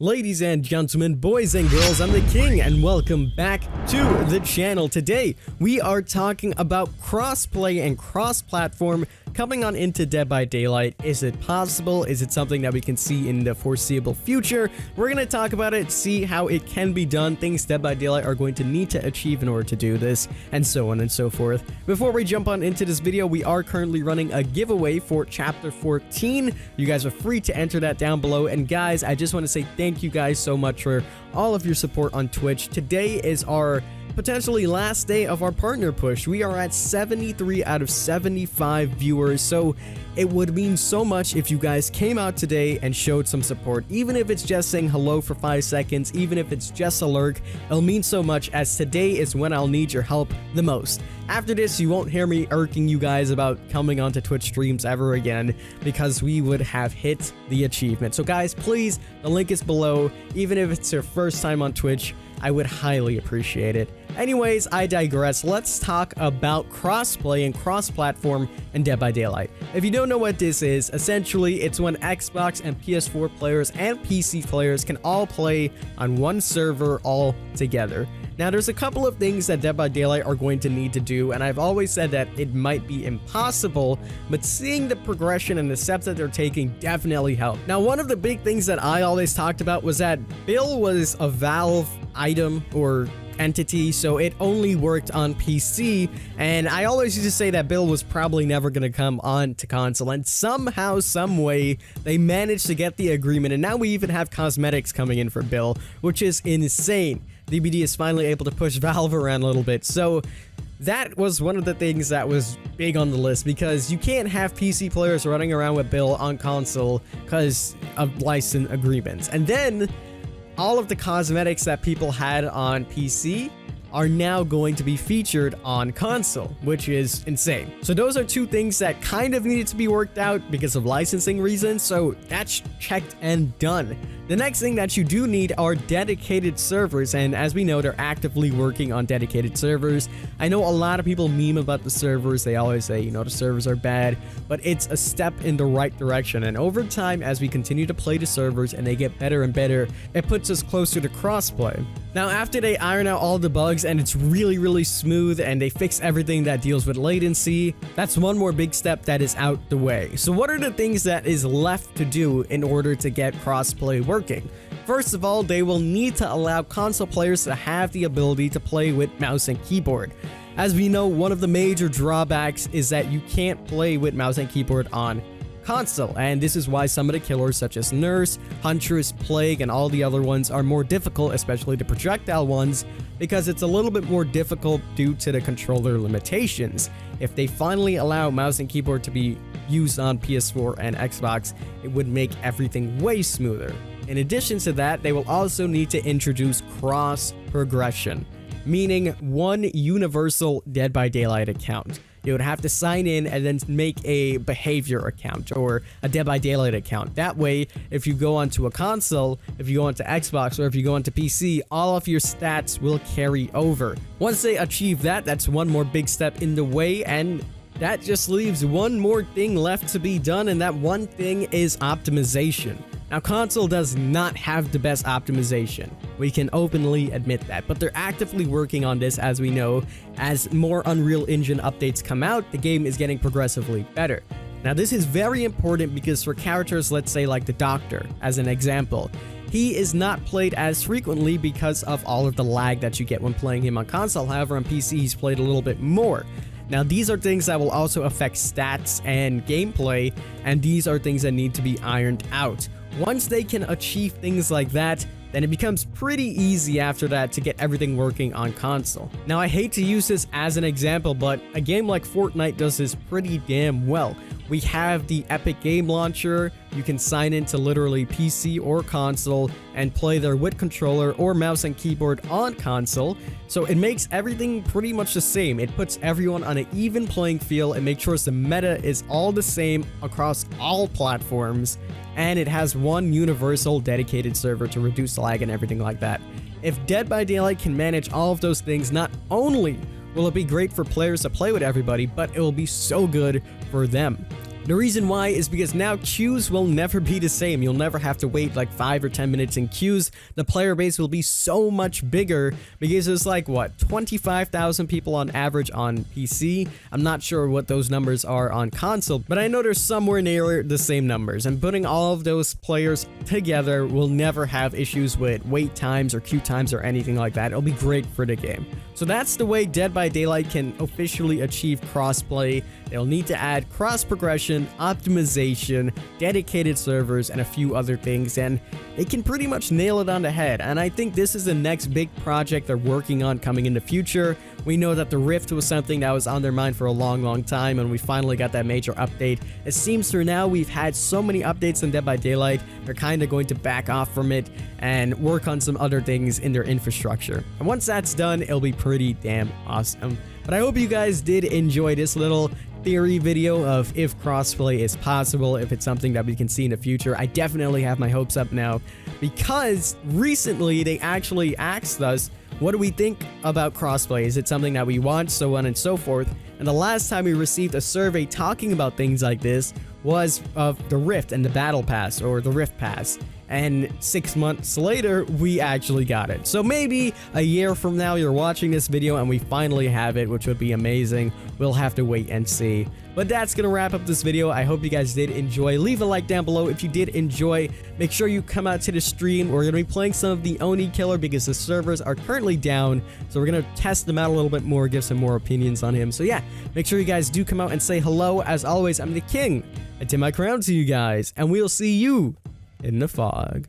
Ladies and gentlemen, boys and girls, I'm the King, and welcome back to the channel. Today, we are talking about crossplay and cross-platform coming on into Dead by Daylight. Is it possible? Is it something that we can see in the foreseeable future? We're going to talk about it, see how it can be done, things Dead by Daylight are going to need to achieve in order to do this, and so on and so forth. Before we jump on into this video, we are currently running a giveaway for Chapter 14. You guys are free to enter that down below, and guys, I just want to say thank you guys so much for all of your support on Twitch. Today is our potentially last day of our partner push. We are at 73 out of 75 viewers, so it would mean so much if you guys came out today and showed some support, even if it's just saying hello for 5 seconds, even if it's just a lurk. It'll mean so much, as today is when I'll need your help the most. After this, you won't hear me irking you guys about coming onto Twitch streams ever again, because we would have hit the achievement. So guys, please, the link is below. Even if it's your first time on Twitch, I would highly appreciate it. Anyways, I digress. Let's talk about crossplay and cross-platform in Dead by Daylight. If you don't know what this is, essentially it's when Xbox and PS4 players and PC players can all play on one server all together. Now, there's a couple of things that Dead by Daylight are going to need to do, and I've always said that it might be impossible, but seeing the progression and the steps that they're taking definitely help. Now, one of the big things that I always talked about was that Bill was a Valve item or entity, so it only worked on PC, and I always used to say that Bill was probably never going to come on to console, and somehow, some way, they managed to get the agreement, and now we even have cosmetics coming in for Bill, which is insane. DBD is finally able to push Valve around a little bit, so that was one of the things that was big on the list, because you can't have PC players running around with Bill on console because of license agreements. And then all of the cosmetics that people had on PC are now going to be featured on console, which is insane. So those are two things that kind of needed to be worked out because of licensing reasons, so that's checked and done. The next thing that you do need are dedicated servers, and as we know, they're actively working on dedicated servers. I know a lot of people meme about the servers. They always say, you know, the servers are bad, but it's a step in the right direction, and over time, as we continue to play the servers and they get better and better, it puts us closer to crossplay. Now, after they iron out all the bugs and it's really smooth and they fix everything that deals with latency, that's one more big step that is out the way. So what are the things that is left to do in order to get crossplay working? First of all, they will need to allow console players to have the ability to play with mouse and keyboard. As we know, one of the major drawbacks is that you can't play with mouse and keyboard on console, and this is why some of the killers such as Nurse, Huntress, Plague, and all the other ones are more difficult, especially the projectile ones, because it's a little bit more difficult due to the controller limitations. If they finally allow mouse and keyboard to be used on PS4 and Xbox, it would make everything way smoother. In addition to that, they will also need to introduce cross progression, meaning one universal Dead by Daylight account. You would have to sign in and then make a behavior account or a Dead by Daylight account. That way, if you go onto a console, if you go onto Xbox, or if you go onto PC, all of your stats will carry over. Once they achieve that, that's one more big step in the way, and that just leaves one more thing left to be done, and that one thing is optimization. Now, console does not have the best optimization. We can openly admit that, but they're actively working on this, as we know. As more Unreal Engine updates come out, the game is getting progressively better. Now, this is very important because for characters, let's say like the Doctor, as an example, he is not played as frequently because of all of the lag that you get when playing him on console. However, on PC, he's played a little bit more. Now, these are things that will also affect stats and gameplay, and these are things that need to be ironed out. Once they can achieve things like that, then it becomes pretty easy after that to get everything working on console. Now, I hate to use this as an example, but a game like Fortnite does this pretty damn well. We have the Epic Game Launcher. You can sign into literally PC or console and play there with controller or mouse and keyboard on console. So it makes everything pretty much the same. It puts everyone on an even playing field and makes sure the meta is all the same across all platforms. And it has one universal dedicated server to reduce lag and everything like that. If Dead by Daylight can manage all of those things, not only will it be great for players to play with everybody, but it will be so good for them. The reason why is because now queues will never be the same. You'll never have to wait like 5 or 10 minutes in queues. The player base will be so much bigger because there's like, what, 25,000 people on average on PC. I'm not sure what those numbers are on console, but I know there's somewhere near the same numbers. And putting all of those players together will never have issues with wait times or queue times or anything like that. It'll be great for the game. So that's the way Dead by Daylight can officially achieve crossplay. They'll need to add cross progression, optimization, dedicated servers, and a few other things, and they can pretty much nail it on the head. And I think this is the next big project they're working on coming in the future. We know that the Rift was something that was on their mind for a long time, and we finally got that major update. It seems for now we've had so many updates in Dead by Daylight, they're kind of going to back off from it and work on some other things in their infrastructure. And once that's done, it'll be pretty damn awesome. But I hope you guys did enjoy this little theory video of if crossplay is possible, if it's something that we can see in the future. I definitely have my hopes up now because recently they actually asked us, what do we think about crossplay? Is it something that we want? So on and so forth. And the last time we received a survey talking about things like this was of the Rift and the Battle Pass, or the Rift Pass. And 6 months later, we actually got it. So maybe a year from now, you're watching this video and we finally have it, which would be amazing. We'll have to wait and see. But that's gonna wrap up this video. I hope you guys did enjoy. Leave a like down below if you did enjoy. Make sure you come out to the stream. We're gonna be playing some of the Oni Killer because the servers are currently down. So we're gonna test them out a little bit more, give some more opinions on him. So yeah, make sure you guys do come out and say hello. As always, I'm the King. I tip my crown to you guys, and we'll see you in the fog.